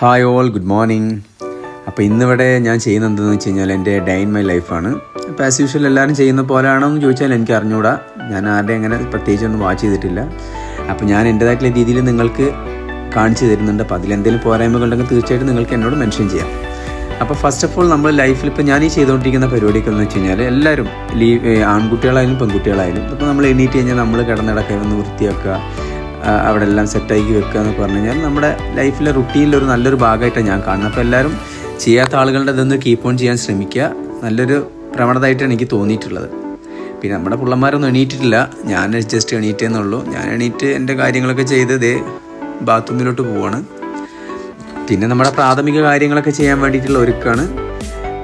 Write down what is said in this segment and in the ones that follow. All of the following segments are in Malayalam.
Hi all, good morning. അപ്പോൾ ഇന്നിവിടെ ഞാൻ ചെയ്യുന്നത് എന്തെന്ന് വെച്ച് കഴിഞ്ഞാൽ എൻ്റെ ഡേ ഇൻ മൈ ലൈഫാണ്. അപ്പോൾ ആസ് യൂഷ്വൽ എല്ലാവരും ചെയ്യുന്ന പോലെയാണോ എന്ന് ചോദിച്ചാൽ എനിക്ക് അറിഞ്ഞുകൂടാ. ഞാൻ ആരുടെ അങ്ങനെ പ്രത്യേകിച്ചൊന്നും വാച്ച് ചെയ്തിട്ടില്ല. അപ്പോൾ ഞാൻ എൻ്റേതായിട്ടുള്ള രീതിയിൽ നിങ്ങൾക്ക് കാണിച്ചു തരുന്നുണ്ട്. അപ്പോൾ അതിലെന്തെങ്കിലും പോരായ്മകളുണ്ടെങ്കിൽ തീർച്ചയായിട്ടും നിങ്ങൾക്ക് എന്നോട് മെൻഷൻ ചെയ്യാം. അപ്പോൾ ഫസ്റ്റ് ഓഫ് ഓൾ നമ്മൾ ലൈഫിൽ ഇപ്പോൾ ഞാൻ ഈ ചെയ്തുകൊണ്ടിരിക്കുന്ന പരിപാടിയൊക്കെ എന്ന് വെച്ച് കഴിഞ്ഞാൽ എല്ലാവരും ആൺകുട്ടികളായാലും പെൺകുട്ടികളായാലും ഇപ്പോൾ നമ്മൾ എണീറ്റ് കഴിഞ്ഞാൽ നമ്മൾ കിടന്നിടക്കെ ഒന്ന് വൃത്തിയാക്കുക, അവിടെ എല്ലാം സെറ്റാക്കി വെക്കുക എന്നൊക്കെ പറഞ്ഞു കഴിഞ്ഞാൽ നമ്മുടെ ലൈഫിലെ റുട്ടീനിലൊരു നല്ലൊരു ഭാഗമായിട്ടാണ് ഞാൻ കാണുന്നത്. അപ്പോൾ എല്ലാവരും ചെയ്യാത്ത ആളുകളുടെ ഇതൊന്ന് കീപ്പ് ഓൺ ചെയ്യാൻ ശ്രമിക്കുക. നല്ലൊരു പ്രവണതയായിട്ടാണ് എനിക്ക് തോന്നിയിട്ടുള്ളത്. പിന്നെ നമ്മുടെ പിള്ളമാരൊന്നും എണീറ്റിട്ടില്ല, ഞാൻ ജസ്റ്റ് എണീറ്റേന്നുള്ളൂ. ഞാൻ എണീറ്റ് എൻ്റെ കാര്യങ്ങളൊക്കെ ചെയ്ത് ബാത്റൂമിലോട്ട് പോവാണ്. പിന്നെ നമ്മുടെ പ്രാഥമിക കാര്യങ്ങളൊക്കെ ചെയ്യാൻ വേണ്ടിയിട്ടുള്ള ഒരുക്കാണ്.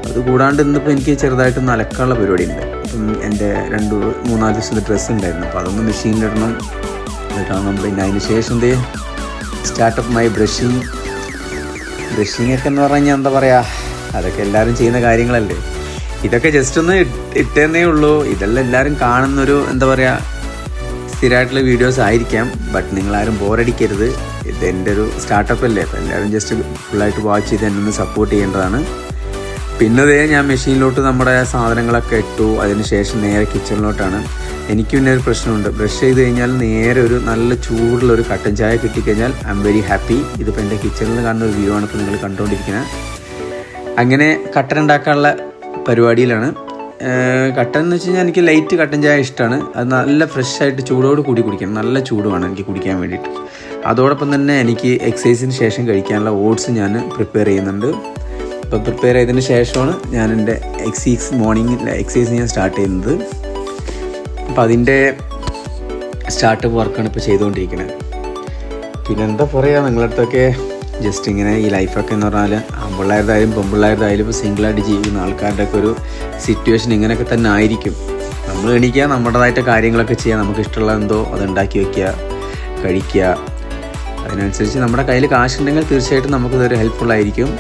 അതുകൂടാണ്ട് ഇന്നിപ്പോൾ എനിക്ക് ചെറുതായിട്ടൊന്ന് അലക്കാനുള്ള പരിപാടിയുണ്ട്. അപ്പം എൻ്റെ 2-3 ദിവസത്തെ ഡ്രസ്സ് ഉണ്ടായിരുന്നു, അപ്പോൾ അതൊന്ന് മെഷീനിലിടണം. എന്നിട്ടാണ് പിന്നെ അതിന് ശേഷം സ്റ്റാർട്ടപ്പ് മൈ ബ്രഷിങ് ഒക്കെ എന്ന് പറഞ്ഞു കഴിഞ്ഞാൽ എന്താ പറയുക, അതൊക്കെ എല്ലാവരും ചെയ്യുന്ന കാര്യങ്ങളല്ലേ. ഇതൊക്കെ ജസ്റ്റ് ഒന്ന് ഇട്ടേന്നേ ഉള്ളൂ. ഇതെല്ലാം എല്ലാവരും കാണുന്നൊരു എന്താ പറയുക സ്ഥിരമായിട്ടുള്ള വീഡിയോസ് ആയിരിക്കാം. ബട്ട് നിങ്ങളാരും ബോറടിക്കരുത്. ഇതെൻ്റെ ഒരു സ്റ്റാർട്ടപ്പ് അല്ലേ, അപ്പോൾ എല്ലാവരും ജസ്റ്റ് ഫുള്ളായിട്ട് വാച്ച് ചെയ്ത് എന്നെ ഒന്ന് സപ്പോർട്ട് ചെയ്യേണ്ടതാണ്. പിന്നെ ഞാൻ മെഷീനിലോട്ട് നമ്മുടെ സാധനങ്ങളൊക്കെ ഇട്ടു. അതിന് ശേഷം നേരെ കിച്ചണിലോട്ടാണ്. എനിക്ക് പിന്നെ ഒരു പ്രശ്നമുണ്ട്, ബ്രഷ് ചെയ്ത് കഴിഞ്ഞാൽ നേരെ ഒരു നല്ല ചൂടുള്ളൊരു കട്ടൻ ചായ കിട്ടിക്കഴിഞ്ഞാൽ ഐ എം വെരി ഹാപ്പി. ഇതിപ്പോൾ എൻ്റെ കിച്ചണിൽ കാണുന്ന ഒരു വ്യൂ ആണ് ഇപ്പോൾ നിങ്ങൾ കണ്ടുകൊണ്ടിരിക്കുന്നത്. അങ്ങനെ കട്ടൻ ഉണ്ടാക്കാനുള്ള പരിപാടിയിലാണ്. കട്ടൻ എന്ന് വെച്ച് കഴിഞ്ഞാൽ എനിക്ക് ലൈറ്റ് കട്ടൻ ചായ ഇഷ്ടമാണ്. അത് നല്ല ഫ്രഷായിട്ട് ചൂടോട് കൂടി കുടിക്കണം. നല്ല ചൂടുമാണ് എനിക്ക് കുടിക്കാൻ വേണ്ടിയിട്ട്. അതോടൊപ്പം തന്നെ എനിക്ക് എക്സസൈസിന് ശേഷം കഴിക്കാനുള്ള ഓട്സ് ഞാൻ പ്രിപ്പയർ ചെയ്യുന്നുണ്ട്. അപ്പോൾ പ്രിപ്പയർ ചെയ്തതിന് ശേഷമാണ് ഞാൻ എൻ്റെ മോർണിംഗ് എക്സസൈസ് ഞാൻ സ്റ്റാർട്ട് ചെയ്യുന്നത്. അപ്പോൾ അതിൻ്റെ സ്റ്റാർട്ടപ്പ് വർക്കാണ് ഇപ്പോൾ ചെയ്തുകൊണ്ടിരിക്കുന്നത്. പിന്നെ എന്താ പറയുക, നിങ്ങളടുത്തൊക്കെ ജസ്റ്റ് ഇങ്ങനെ ഈ ലൈഫൊക്കെ എന്ന് പറഞ്ഞാൽ ആൺപിള്ളേരുതായാലും പെൺപിള്ളേരുതായാലും ഇപ്പോൾ സിംഗിളായിട്ട് ജീവിക്കുന്ന ആൾക്കാരുടെയൊക്കെ ഒരു സിറ്റുവേഷൻ ഇങ്ങനെയൊക്കെ തന്നെ ആയിരിക്കും. നമ്മൾ എണീക്കുക, നമ്മുടേതായിട്ട് കാര്യങ്ങളൊക്കെ ചെയ്യുക, നമുക്ക് ഇഷ്ടമുള്ള എന്തോ അത് ഉണ്ടാക്കി വയ്ക്കുക, കഴിക്കുക. അതിനനുസരിച്ച് നമ്മുടെ കയ്യിൽ കാശുണ്ടെങ്കിൽ തീർച്ചയായിട്ടും നമുക്കിതൊരു ഹെൽപ്ഫുള്ളായിരിക്കും.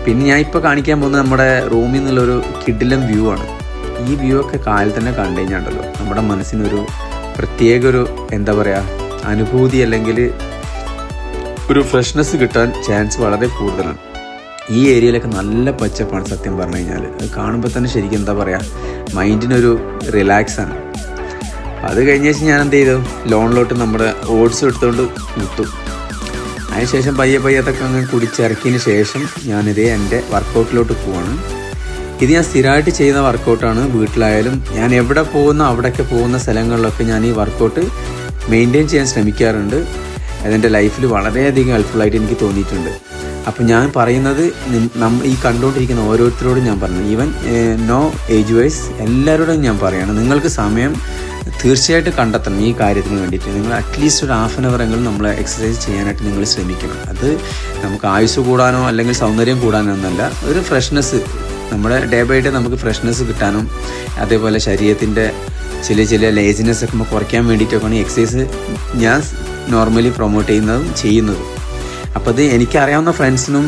പിന്നെ ഞാൻ ഇപ്പോൾ കാണിക്കാൻ പോകുന്നത് നമ്മുടെ റൂമിൽ നിന്നുള്ളൊരു കിഡിലം വ്യൂ ആണ്. ഈ വ്യൂ ഒക്കെ കാലിൽ തന്നെ കണ്ടു കഴിഞ്ഞാണ്ടല്ലോ നമ്മുടെ മനസ്സിനൊരു പ്രത്യേക ഒരു എന്താ പറയുക അനുഭൂതി അല്ലെങ്കിൽ ഒരു ഫ്രഷ്നെസ് കിട്ടാൻ ചാൻസ് വളരെ കൂടുതലാണ്. ഈ ഏരിയയിലൊക്കെ നല്ല പച്ചപ്പാണ് സത്യം പറഞ്ഞു കഴിഞ്ഞാൽ. അത് കാണുമ്പോൾ തന്നെ ശരിക്കും എന്താ പറയുക മൈൻഡിനൊരു റിലാക്സാണ്. അത് കഴിഞ്ഞ ശേഷം ഞാൻ എന്ത് ചെയ്തു, ലോണിലോട്ട് നമ്മുടെ ഓട്സ് എടുത്തുകൊണ്ട് വിട്ടു. അതിനുശേഷം പയ്യത്തൊക്കെ അങ്ങ് കുടിച്ചിറക്കിയതിന് ശേഷം ഞാനിതേ എൻ്റെ വർക്കൗട്ടിലോട്ട് പോവാണ്. ഇത് ഞാൻ സ്ഥിരമായിട്ട് ചെയ്യുന്ന വർക്കൗട്ടാണ്. വീട്ടിലായാലും ഞാൻ എവിടെ പോകുന്ന അവിടെയൊക്കെ പോകുന്ന സ്ഥലങ്ങളിലൊക്കെ ഞാൻ ഈ വർക്കൗട്ട് മെയിൻറ്റെയിൻ ചെയ്യാൻ ശ്രമിക്കാറുണ്ട്. അതെൻ്റെ ലൈഫിൽ വളരെയധികം ഹെൽപ്ഫുള്ളായിട്ട് എനിക്ക് തോന്നിയിട്ടുണ്ട്. അപ്പോൾ ഞാൻ പറയുന്നത് ഈ കണ്ടുകൊണ്ടിരിക്കുന്ന ഓരോരുത്തരോടും ഞാൻ പറഞ്ഞു, ഈവൻ നോ ഏജ് വൈസ് എല്ലാവരോടും ഞാൻ പറയുകയാണ്, നിങ്ങൾക്ക് സമയം തീർച്ചയായിട്ടും കണ്ടെത്തണം ഈ കാര്യത്തിന് വേണ്ടിയിട്ട്. നിങ്ങൾ അറ്റ്ലീസ്റ്റ് ഒരു ഹാഫ് ആൻ അവർ എങ്കിലും നമ്മൾ എക്സസൈസ് ചെയ്യാനായിട്ട് നിങ്ങൾ ശ്രമിക്കണം. അത് നമുക്ക് ആയുസ് കൂടാനോ അല്ലെങ്കിൽ സൗന്ദര്യം കൂടാനോ ഒന്നല്ല, ഒരു ഫ്രഷ്നെസ് നമ്മുടെ ഡേ ബൈ ഡേ നമുക്ക് ഫ്രഷ്നെസ് കിട്ടാനും അതേപോലെ ശരീരത്തിൻ്റെ ചില ലേസിനെസ് ഒക്കെ കുറയ്ക്കാൻ വേണ്ടിയിട്ടൊക്കെയാണ് ഈ എക്സസൈസ് ഞാൻ നോർമലി പ്രൊമോട്ട് ചെയ്യുന്നതും. അപ്പോൾ അത് എനിക്കറിയാവുന്ന ഫ്രണ്ട്സിനും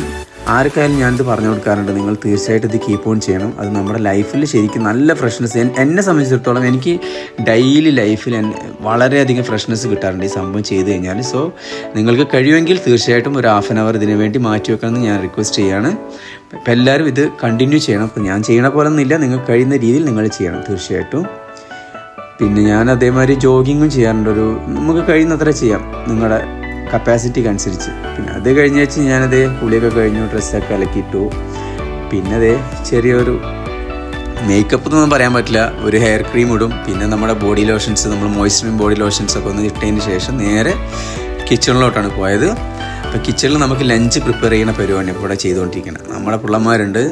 ആർക്കായാലും ഞാനിത് പറഞ്ഞു കൊടുക്കാറുണ്ട്, നിങ്ങൾ തീർച്ചയായിട്ടും ഇത് കീപ്പ് ഓൺ ചെയ്യണം. അത് നമ്മുടെ ലൈഫിൽ ശരിക്കും നല്ല ഫ്രഷ്നെസ്, എന്നെ സംബന്ധിച്ചിടത്തോളം എനിക്ക് ഡെയിലി ലൈഫിൽ വളരെയധികം ഫ്രഷ്നെസ് കിട്ടാറുണ്ട് ഈ സംഭവം ചെയ്ത് കഴിഞ്ഞാൽ. സോ നിങ്ങൾക്ക് കഴിയുമെങ്കിൽ തീർച്ചയായിട്ടും ഒരു ഹാഫ് ആൻ അവർ ഇതിനു വേണ്ടി മാറ്റി വെക്കണമെന്ന് ഞാൻ റിക്വസ്റ്റ് ചെയ്യാണ്. അപ്പോൾ എല്ലാവരും ഇത് കണ്ടിന്യൂ ചെയ്യണം. അപ്പോൾ ഞാൻ ചെയ്യണ പോലെ ഒന്നുമില്ല, നിങ്ങൾക്ക് കഴിയുന്ന രീതിയിൽ നിങ്ങൾ ചെയ്യണം തീർച്ചയായിട്ടും. പിന്നെ ഞാൻ അതേമാതിരി ജോഗിങ്ങും ചെയ്യാറുണ്ട്. നമുക്ക് കഴിയുന്നത്ര ചെയ്യാം നിങ്ങളുടെ കപ്പാസിറ്റിക്ക് അനുസരിച്ച്. പിന്നെ അത് കഴിഞ്ഞ് വെച്ച് ഞാനത് കുളിയൊക്കെ കഴിഞ്ഞു, ഡ്രസ്സൊക്കെ അലക്കിയിട്ടു. പിന്നെ ചെറിയൊരു മേക്കപ്പ് എന്നൊന്നും പറയാൻ പറ്റില്ല, ഒരു ഹെയർ ക്രീം ഇടും. പിന്നെ നമ്മുടെ ബോഡി ലോഷൻസ്, നമ്മൾ മോയ്സ്ചറിങ് ബോഡി ലോഷൻസൊക്കെ ഒന്ന് ഇട്ടതിന് ശേഷം നേരെ കിച്ചണിലോട്ടാണ് പോയത്. അപ്പോൾ കിച്ചണിൽ നമുക്ക് ലഞ്ച് പ്രിപ്പയർ ചെയ്യുന്ന പരിപാടിയാണ് ഇപ്പോൾ ഇവിടെ ചെയ്തുകൊണ്ടിരിക്കുന്നത്. നമ്മുടെ പിള്ളമാരുണ്ട്,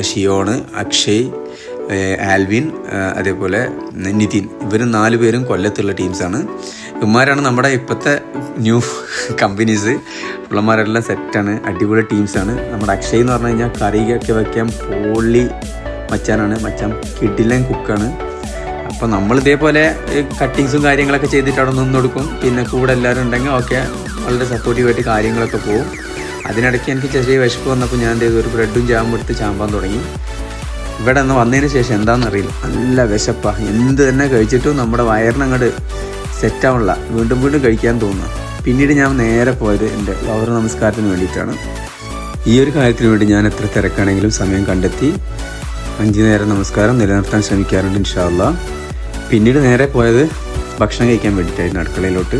ഷിയോണ്, അക്ഷയ്, ആൽവിൻ, അതേപോലെ നിതിൻ. ഇവർ 4 പേരും കൊല്ലത്തുള്ള ടീംസാണ്. ഇവന്മാരാണ് നമ്മുടെ ഇപ്പോഴത്തെ ന്യൂ കമ്പനീസ്. പിള്ളമാരെല്ലാം സെറ്റാണ്, അടിപൊളി ടീംസാണ്. നമ്മുടെ അക്ഷയ് എന്ന് പറഞ്ഞു കഴിഞ്ഞാൽ കറിയൊക്കെ വയ്ക്കാൻ പൊള്ളി മച്ചാനാണ്. മച്ചാൻ കിഡിലൻ കുക്കാണ്. അപ്പോൾ നമ്മൾ ഇതേപോലെ കട്ടിങ്സും കാര്യങ്ങളൊക്കെ ചെയ്തിട്ട് അവിടെ നിന്ന് കൊടുക്കും. പിന്നെ കൂടെ എല്ലാവരും ഉണ്ടെങ്കിൽ ഓക്കെ വളരെ സപ്പോർട്ടീവായിട്ട് കാര്യങ്ങളൊക്കെ പോകും. അതിനിടയ്ക്ക് എനിക്ക് ചെറിയ വിശപ്പ് വന്നപ്പോൾ ഞാൻ ഒരു ബ്രെഡും ജാമും എടുത്ത് ചാമ്പാൻ തുടങ്ങി. ഇവിടെ നിന്ന് വന്നതിന് ശേഷം എന്താണെന്നറിയില്ല, നല്ല വിശപ്പാണ്. എന്ത് തന്നെ കഴിച്ചിട്ടും നമ്മുടെ വയറിനങ്ങോട്ട് സെറ്റാവണില്ല, വീണ്ടും കഴിക്കാൻ തോന്നുക. പിന്നീട് ഞാൻ നേരെ പോയത് എൻ്റെ ഗൗരവ നമസ്കാരത്തിന് വേണ്ടിയിട്ടാണ്. ഈ ഒരു കാര്യത്തിന് വേണ്ടി ഞാൻ എത്ര തിരക്കാണെങ്കിലും സമയം കണ്ടെത്തി 5 നേരം നമസ്കാരം നിലനിർത്താൻ ശ്രമിക്കാറുണ്ട് ഇൻഷാ അല്ലാഹ്. പിന്നീട് നേരെ പോയത് ഭക്ഷണം കഴിക്കാൻ വേണ്ടിയിട്ടായിരുന്നു അടുക്കളയിലോട്ട്.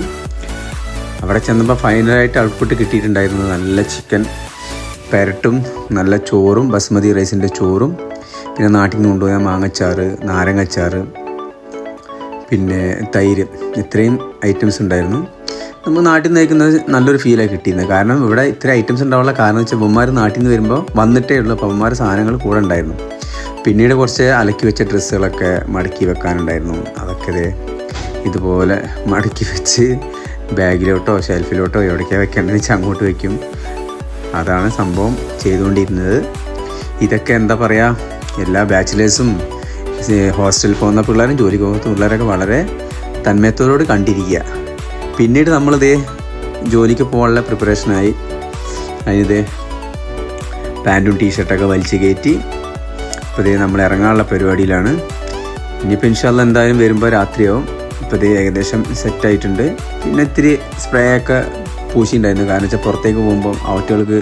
അവിടെ ചെന്നപ്പോൾ ഫൈനലായിട്ട് ഔട്ട്പുട്ട് കിട്ടിയിട്ടുണ്ടായിരുന്നത് നല്ല ചിക്കൻ പെരട്ടും നല്ല ചോറും ബസ്മതി റൈസിൻ്റെ ചോറും, പിന്നെ നാട്ടിൽ നിന്ന് കൊണ്ടുപോയ മാങ്ങച്ചാറ്, നാരങ്ങച്ചാറ്, പിന്നെ തൈര്, ഇത്രയും ഐറ്റംസ് ഉണ്ടായിരുന്നു. നമ്മൾ നാട്ടിൽ നിന്ന് കഴിക്കുന്നത് നല്ലൊരു ഫീലാണ് കിട്ടിയിരുന്നത്. കാരണം ഇവിടെ ഇത്ര ഐറ്റംസ് ഉണ്ടാവാനുള്ള കാരണം വെച്ചാൽ അമ്മമാർ നാട്ടിൽ നിന്ന് വരുമ്പോൾ വന്നിട്ടേ ഉള്ളൂ. അപ്പോൾ അമ്മമാർ സാധനങ്ങൾ കൂടെ ഉണ്ടായിരുന്നു. പിന്നീട് കുറച്ച് അലക്കി വെച്ച ഡ്രസ്സുകളൊക്കെ മടക്കി വെക്കാനുണ്ടായിരുന്നു. അതൊക്കെ ഇതുപോലെ മടക്കി വെച്ച് ബാഗിലോട്ടോ ഷെൽഫിലോട്ടോ എവിടേക്കാണ് വെക്കേണ്ടതെന്ന് വെച്ചാൽ അങ്ങോട്ട് വയ്ക്കും. അതാണ് സംഭവം ചെയ്തുകൊണ്ടിരുന്നത്. ഇതൊക്കെ എന്താ പറയുക, എല്ലാ ബാച്ചിലേഴ്സും ഹോസ്റ്റലിൽ പോകുന്ന പിള്ളേരും ജോലിക്ക് പോകുന്ന പിള്ളേരൊക്കെ വളരെ തന്മയത്തോട് കണ്ടിരിക്കുക. പിന്നീട് നമ്മളിതേ ജോലിക്ക് പോകാനുള്ള പ്രിപ്പറേഷനായി. അതിനിതേ പാൻറ്റും ടീഷർട്ടൊക്കെ വലിച്ചു കയറ്റി ഇപ്പോൾ ഇതേ നമ്മൾ ഇറങ്ങാനുള്ള പരിപാടിയിലാണ്. ഇനിയിപ്പോൾ ഇൻഷാ അല്ലാഹ് എന്തായാലും വരുമ്പോൾ രാത്രിയാവും. ഇപ്പോൾ ഇതേ ഏകദേശം സെറ്റായിട്ടുണ്ട്. പിന്നെ ഇത്തിരി സ്പ്രേ ഒക്കെ പൂശിയിട്ടുണ്ടായിരുന്നു. കാരണം വെച്ചാൽ പുറത്തേക്ക് പോകുമ്പോൾ ഔട്ടുകൾക്ക്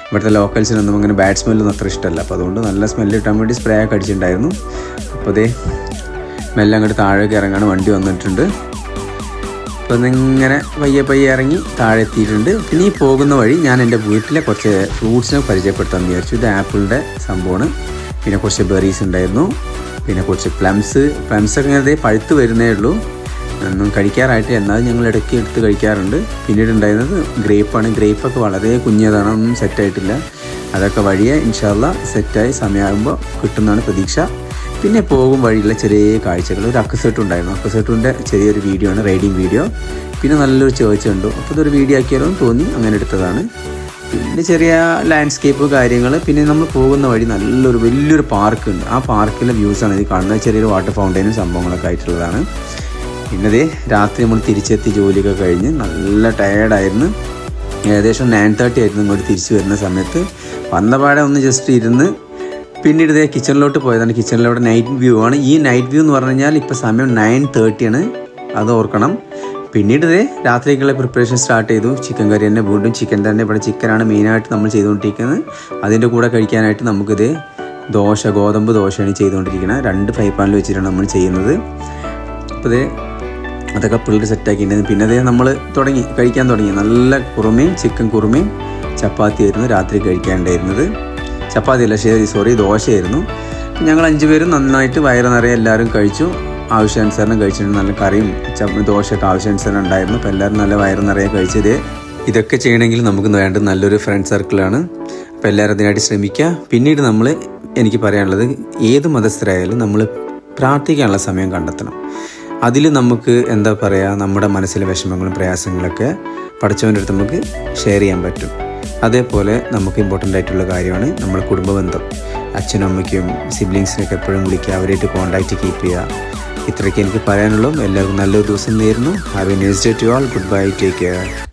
ഇവിടുത്തെ ലോക്കൽസിനൊന്നും അങ്ങനെ ബാഡ് സ്മെല്ലൊന്നും അത്ര ഇഷ്ടമല്ല. അപ്പോൾ അതുകൊണ്ട് നല്ല സ്മെല്ല് കിട്ടാൻ വേണ്ടി സ്പ്രേ ഒക്കെ അടിച്ചിട്ടുണ്ടായിരുന്നു. അപ്പോൾ ഇതേ മെല്ലെ അങ്ങോട്ട് താഴേക്ക് ഇറങ്ങാണ് വണ്ടി വന്നിട്ടുണ്ട്. അപ്പോൾ ഇങ്ങനെ പയ്യെ ഇറങ്ങി താഴെ എത്തിയിട്ടുണ്ട്. പിന്നെ ഈ പോകുന്ന വഴി ഞാൻ എൻ്റെ വീട്ടിലെ കുറച്ച് ഫ്രൂട്ട്സിനെ പരിചയപ്പെടുത്താമെന്ന് വിചാരിച്ചു. ഇത് ആപ്പിളിൻ്റെ സംഭവമാണ്. പിന്നെ കുറച്ച് ബെറീസ് ഉണ്ടായിരുന്നു. പിന്നെ കുറച്ച് പ്ലംസൊക്കെ ഇങ്ങനെ പഴുത്ത് വരുന്നേ ഉള്ളൂ, ഒന്നും കഴിക്കാറായിട്ട്. എന്നാൽ ഞങ്ങൾ ഇടയ്ക്ക് എടുത്ത് കഴിക്കാറുണ്ട്. പിന്നീട് ഉണ്ടായിരുന്നത് ഗ്രേപ്പാണ്. ഗ്രേപ്പൊക്കെ വളരെ കുഞ്ഞതാണ്, ഒന്നും സെറ്റായിട്ടില്ല. അതൊക്കെ വഴിയെ ഇൻഷാ അല്ലാഹ് സെറ്റായി സമയമാകുമ്പോൾ കിട്ടുന്നതാണ് പ്രതീക്ഷ. പിന്നെ പോകും വഴിയുള്ള ചെറിയ കാഴ്ചകൾ. ഒരു അക്കസെട്ട് ഉണ്ടായിരുന്നു. അക്കസെട്ടിൻ്റെ ചെറിയൊരു വീഡിയോ ആണ്, റൈഡിങ് വീഡിയോ. പിന്നെ നല്ലൊരു ചേർച്ച് കണ്ടു. അപ്പോൾ ഇതൊരു വീഡിയോ ആക്കിയാലോ എന്ന് തോന്നി, അങ്ങനെ എടുത്തതാണ്. പിന്നെ ചെറിയ ലാൻഡ്സ്കേപ്പ് കാര്യങ്ങൾ. പിന്നെ നമ്മൾ പോകുന്ന വഴി വലിയൊരു പാർക്ക് ഉണ്ട്. ആ പാർക്കിലെ വ്യൂസാണ് ഇത് കാണുന്നത്. ചെറിയൊരു വാട്ടർ ഫൗണ്ടൈനും സംഭവങ്ങളൊക്കെ ആയിട്ടുള്ളതാണ്. പിന്നെ രാത്രി നമ്മൾ തിരിച്ചെത്തി ജോലിയൊക്കെ കഴിഞ്ഞ് നല്ല ടയേർഡായിരുന്നു. ഏകദേശം 9:30 ആയിരുന്നു ഇങ്ങോട്ട് തിരിച്ചു വരുന്ന സമയത്ത്. വന്നപാടെ ഒന്ന് ജസ്റ്റ് ഇരുന്ന് പിന്നീട് കിച്ചണിലോട്ട് പോയതാണ്. കിച്ചണിലവിടെ നൈറ്റ് വ്യൂ ആണ്. ഈ നൈറ്റ് വ്യൂ എന്ന് പറഞ്ഞു കഴിഞ്ഞാൽ ഇപ്പോൾ സമയം 9:30 ആണ്, അത് ഓർക്കണം. പിന്നീട് രാത്രിക്കുള്ള പ്രിപ്പറേഷൻ സ്റ്റാർട്ട് ചെയ്തു. ചിക്കൻ കറി തന്നെ, വീണ്ടും ചിക്കൻ തന്നെ. ഇവിടെ ചിക്കനാണ് മെയിനായിട്ട് നമ്മൾ ചെയ്തുകൊണ്ടിരിക്കുന്നത്. അതിൻ്റെ കൂടെ കഴിക്കാനായിട്ട് നമുക്കിത് ഗോതമ്പ് ദോശയാണ് ചെയ്തുകൊണ്ടിരിക്കുന്നത്. 2 ഫ്രൈ പാനിൽ വെച്ചിട്ടാണ് നമ്മൾ ചെയ്യുന്നത്. അപ്പോൾ അതൊക്കെ പിള്ളേർ സെറ്റാക്കിയിട്ടുണ്ടായിരുന്നു. പിന്നെ നമ്മൾ കഴിക്കാൻ തുടങ്ങി. നല്ല ചിക്കൻ കുറുമയും ചപ്പാത്തി ആയിരുന്നു രാത്രി കഴിക്കാനുണ്ടായിരുന്നത്. ചപ്പാത്തിയല്ല, ദോശയായിരുന്നു. ഞങ്ങൾ 5 പേരും നന്നായിട്ട് വയറ് നിറയെ എല്ലാവരും കഴിച്ചു. ആവശ്യാനുസരണം കഴിച്ചിട്ടുണ്ട്. നല്ല കറിയും ദോശയൊക്കെ ആവശ്യാനുസരണം ഉണ്ടായിരുന്നു. അപ്പോൾ എല്ലാവരും നല്ല വയറ് നിറയെ കഴിച്ചത്. ഇതൊക്കെ ചെയ്യണമെങ്കിൽ നമുക്ക് വേണ്ടത് നല്ലൊരു ഫ്രണ്ട് സർക്കിളാണ്. അപ്പോൾ എല്ലാവരും അതിനായിട്ട് ശ്രമിക്കുക. പിന്നീട് എനിക്ക് പറയാനുള്ളത്, ഏത് മതസ്ഥരായാലും നമ്മൾ പ്രാർത്ഥിക്കാനുള്ള സമയം കണ്ടെത്തണം. അതിൽ നമുക്ക് എന്താ പറയുക, നമ്മുടെ മനസ്സിലെ വിഷമങ്ങളും പ്രയാസങ്ങളൊക്കെ പഠിച്ചവൻ്റെ അടുത്ത് നമുക്ക് ഷെയർ ചെയ്യാൻ പറ്റും. അതേപോലെ നമുക്ക് ഇമ്പോർട്ടൻ്റ് ആയിട്ടുള്ള കാര്യമാണ് നമ്മുടെ കുടുംബ ബന്ധം. അച്ഛനും അമ്മയ്ക്കും സിബ്ലിങ്സിനൊക്കെ എപ്പോഴും വിളിക്കുക, അവരായിട്ട് കോൺടാക്റ്റ് കീപ്പ് ചെയ്യുക. ഇത്രയൊക്കെ എനിക്ക് പറയാനുള്ളൂ. എല്ലാവർക്കും നല്ലൊരു ദിവസം നേരുന്നു. Have a nice day to all. Goodbye, take care.